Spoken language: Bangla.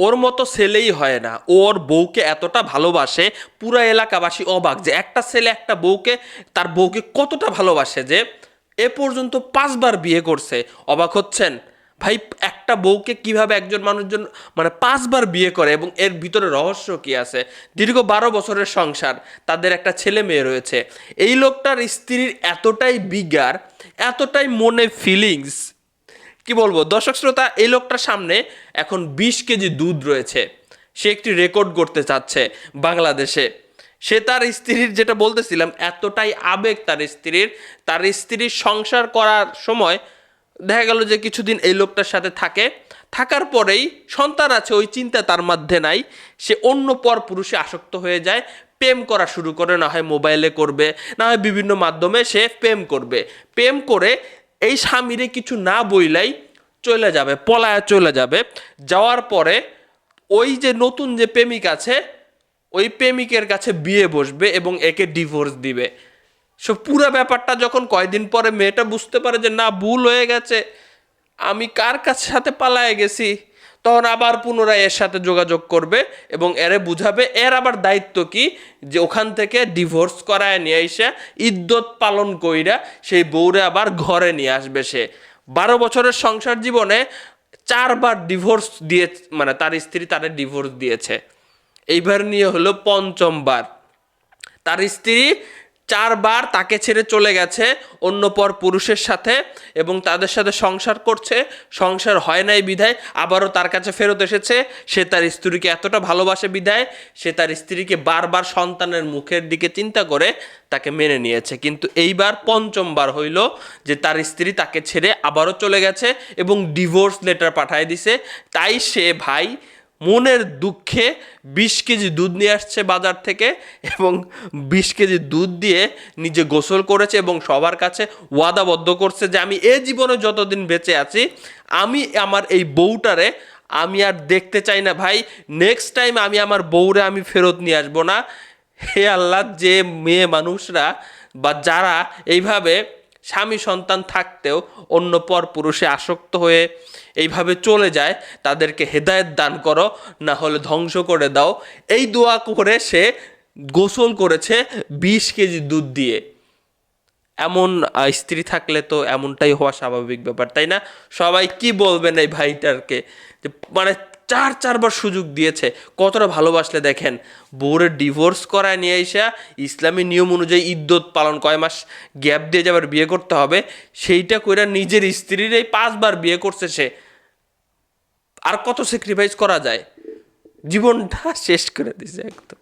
ওর মতো ছেলেই হয় না, ওর বউকে এতটা ভালোবাসে, পুরা এলাকাবাসী অবাক যে একটা ছেলে একটা বউকে, তার বউকে কতটা ভালোবাসে যে এ পর্যন্ত 5বার বিয়ে করছে। অবাক হচ্ছেন ভাই? একটা বউকে কিভাবে একজন মানুষজন মানে 5বার বিয়ে করে, এবং এর ভিতরে রহস্য কি আছে? দীর্ঘ 12 বছরের সংসার, তাদের একটা ছেলে মেয়ে রয়েছে। এই লোকটার স্ত্রীর এতটাই বিগার, এতটাই মনে ফিলিংস, কি বলবো দর্শক শ্রোতা, এই লোকটার সামনে এখন 20 কেজি দুধ রয়েছে। সে একটি রেকর্ড করতে চাচ্ছে বাংলাদেশে। সে তার স্ত্রীর, যেটা বলতেছিলাম, এতটাই আবেগ তার স্ত্রীর সংসার করার সময় দেখা গেল যে কিছুদিন এই লোকটার সাথে থাকার পরেই সন্তান আছে ওই চিন্তা তার মধ্যে নাই। সে অন্য পর পুরুষে আসক্ত হয়ে যায়, প্রেম করা শুরু করে, না হয় মোবাইলে করবে, না হয় বিভিন্ন মাধ্যমে সে প্রেম করবে। প্রেম করে এই স্বামীরে কিছু না বইলাই চলে যাবে, পলায়া চলে যাবে। যাওয়ার পরে ওই যে নতুন যে প্রেমিক আছে, ওই প্রেমিকের কাছে বিয়ে বসবে এবং একে ডিভোর্স দিবে। সো পুরো ব্যাপারটা যখন কয়দিন পরে মেয়েটা বুঝতে পারে যে না, ভুল হয়ে গেছে, আমি কার কাছে সাথে পালায়ে গেছি, তখন আবার পুনরায় এর সাথে যোগাযোগ করবে এবং এরে বুঝাবে। এর আবার দায়িত্ব কি, যে ওখান থেকে ডিভোর্স করায় নিয়ে এসে ইদ্যত পালন কইরা সেই বউরে আবার ঘরে নিয়ে আসবে। সে 12 বছরের সংসার জীবনে 4বার ডিভোর্স দিয়ে, মানে তার স্ত্রী তারে ডিভোর্স দিয়েছে। এইবার নিয়ে হলো 5ম বার। তার স্ত্রী 4বার তাকে ছেড়ে চলে গেছে অন্য পর পুরুষের সাথে, এবং তাদের সাথে সংসার করছে। সংসার হয় নাই বিধায় আবারও তার কাছে ফেরত এসেছে। সে তার স্ত্রীকে এতটা ভালোবাসে বিধায় সে তার স্ত্রীকে বারবার সন্তানের মুখের দিকে চিন্তা করে তাকে মেনে নিয়েছে। কিন্তু এইবার 5ম বার হইল যে তার স্ত্রী তাকে ছেড়ে আবারও চলে গেছে এবং ডিভোর্স লেটার পাঠায় দিছে। তাই সে ভাই মনের দুঃখে 20 কেজি দুধ নিয়ে আসছে বাজার থেকে, এবং 20 কেজি দুধ দিয়ে নিজে গোসল করেছে এবং সবার কাছে ওয়াদাবদ্ধ করছে যে আমি এ জীবনে যতদিন বেঁচে আছি, আমি আমার এই বউটারে আমি আর দেখতে চাই না ভাই। নেক্সট টাইম আমি আমার বউরে আমি ফেরত নিয়ে আসবো না। হে আল্লাহ, যে মেয়ে মানুষরা বা যারা এইভাবে স্বামী সন্তান থাকতেও অন্য পর পুরুষে আসক্ত হয়ে এইভাবে চলে যায়, তাদেরকে হেদায়েত দান করো, না হলে ধ্বংস করে দাও। এই দোয়া করে সে গোসল করেছে 20 কেজি দুধ দিয়ে। এমন স্ত্রী থাকলে তো এমনটাই হওয়া স্বাভাবিক ব্যাপার, তাই না? সবাই কি বলবেন এই ভাইটারকে, যে মানে 4বার সুযোগ দিয়েছে, কতটা ভালোবাসলে দেখেন। বউরের ডিভোর্স করায় নিয়ে এসে ইসলামী নিয়ম অনুযায়ী ইদ্যত পালন, কয় মাস গ্যাপ দিয়ে যাবার বিয়ে করতে হবে, সেইটা কইরা নিজের স্ত্রীর এই 5বার বিয়ে করছে সে। আর কত স্যাক্রিফাইস করা যায়? জীবনটা শেষ করে দিছে একদম।